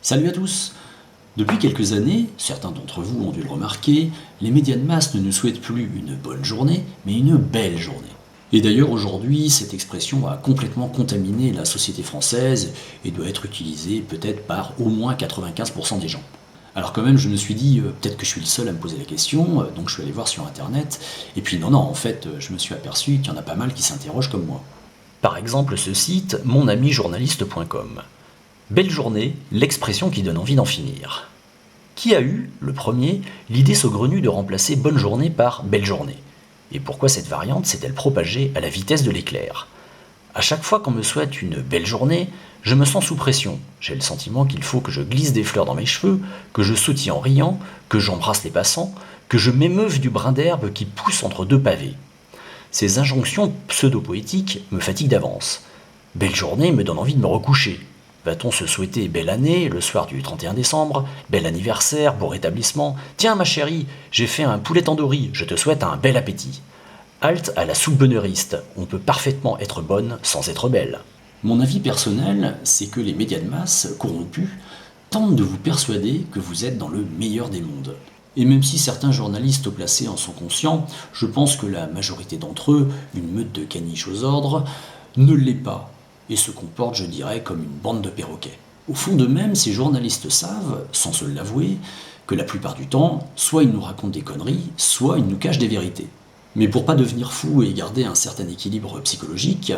Salut à tous! Depuis quelques années, certains d'entre vous ont dû le remarquer, les médias de masse ne nous souhaitent plus une bonne journée, mais une belle journée. Et d'ailleurs aujourd'hui, cette expression a complètement contaminé la société française et doit être utilisée peut-être par au moins 95% des gens. Alors quand même, je me suis dit, peut-être que je suis le seul à me poser la question, donc je suis allé voir sur internet, et puis non, en fait, je me suis aperçu qu'il y en a pas mal qui s'interrogent comme moi. Par exemple ce site, monamijournaliste.com. Belle journée, l'expression qui donne envie d'en finir. Qui a eu, le premier, l'idée saugrenue de remplacer bonne journée par belle journée? Et pourquoi cette variante s'est-elle propagée à la vitesse de l'éclair? À chaque fois qu'on me souhaite une belle journée, je me sens sous pression. J'ai le sentiment qu'il faut que je glisse des fleurs dans mes cheveux, que je sautille en riant, que j'embrasse les passants, que je m'émeuve du brin d'herbe qui pousse entre deux pavés. Ces injonctions pseudo-poétiques me fatiguent d'avance. Belle journée me donne envie de me recoucher. Va-t-on se souhaiter belle année le soir du 31 décembre, bel anniversaire, beau rétablissement? Tiens ma chérie, j'ai fait un poulet tandoori, je te souhaite un bel appétit. Halte à la soupe bonheuriste, on peut parfaitement être bonne sans être belle. Mon avis personnel, c'est que les médias de masse, corrompus, tentent de vous persuader que vous êtes dans le meilleur des mondes. Et même si certains journalistes placés en sont conscients, je pense que la majorité d'entre eux, une meute de caniches aux ordres, ne l'est pas, et se comportent, je dirais, comme une bande de perroquets. Au fond d'eux-mêmes, ces journalistes savent, sans se l'avouer, que la plupart du temps, soit ils nous racontent des conneries, soit ils nous cachent des vérités. Mais pour pas devenir fou et garder un certain équilibre psychologique,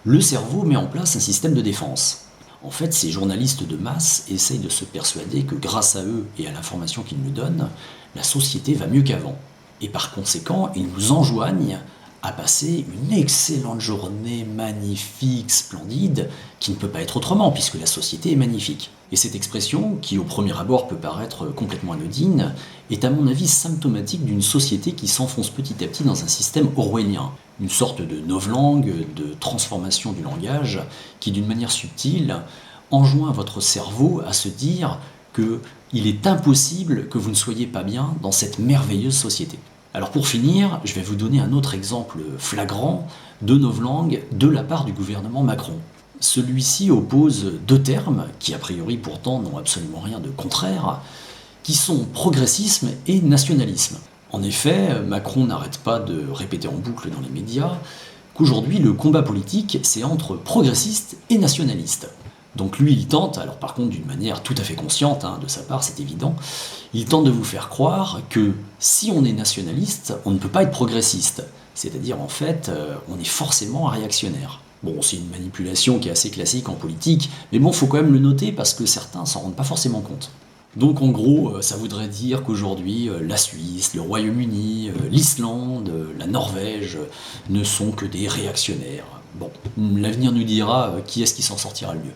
le cerveau met en place un système de défense. En fait, ces journalistes de masse essayent de se persuader que grâce à eux et à l'information qu'ils nous donnent, la société va mieux qu'avant. Et par conséquent, ils nous enjoignent à passer une excellente journée magnifique, splendide, qui ne peut pas être autrement puisque la société est magnifique. Et cette expression, qui au premier abord peut paraître complètement anodine, est à mon avis symptomatique d'une société qui s'enfonce petit à petit dans un système orwellien, une sorte de novlangue, de transformation du langage, qui d'une manière subtile enjoint votre cerveau à se dire qu'il est impossible que vous ne soyez pas bien dans cette merveilleuse société. Alors pour finir, je vais vous donner un autre exemple flagrant de novlangue de la part du gouvernement Macron. Celui-ci oppose deux termes, qui a priori pourtant n'ont absolument rien de contraire, qui sont progressisme et nationalisme. En effet, Macron n'arrête pas de répéter en boucle dans les médias qu'aujourd'hui le combat politique c'est entre progressistes et nationalistes. Donc lui il tente, alors par contre d'une manière tout à fait consciente de sa part, c'est évident, il tente de vous faire croire que si on est nationaliste, on ne peut pas être progressiste. C'est-à-dire en fait, on est forcément réactionnaire. Bon, c'est une manipulation qui est assez classique en politique, mais bon, faut quand même le noter parce que certains s'en rendent pas forcément compte. Donc en gros, ça voudrait dire qu'aujourd'hui, la Suisse, le Royaume-Uni, l'Islande, la Norvège ne sont que des réactionnaires. Bon, l'avenir nous dira qui est-ce qui s'en sortira le mieux.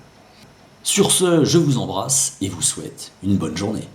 Sur ce, je vous embrasse et vous souhaite une bonne journée.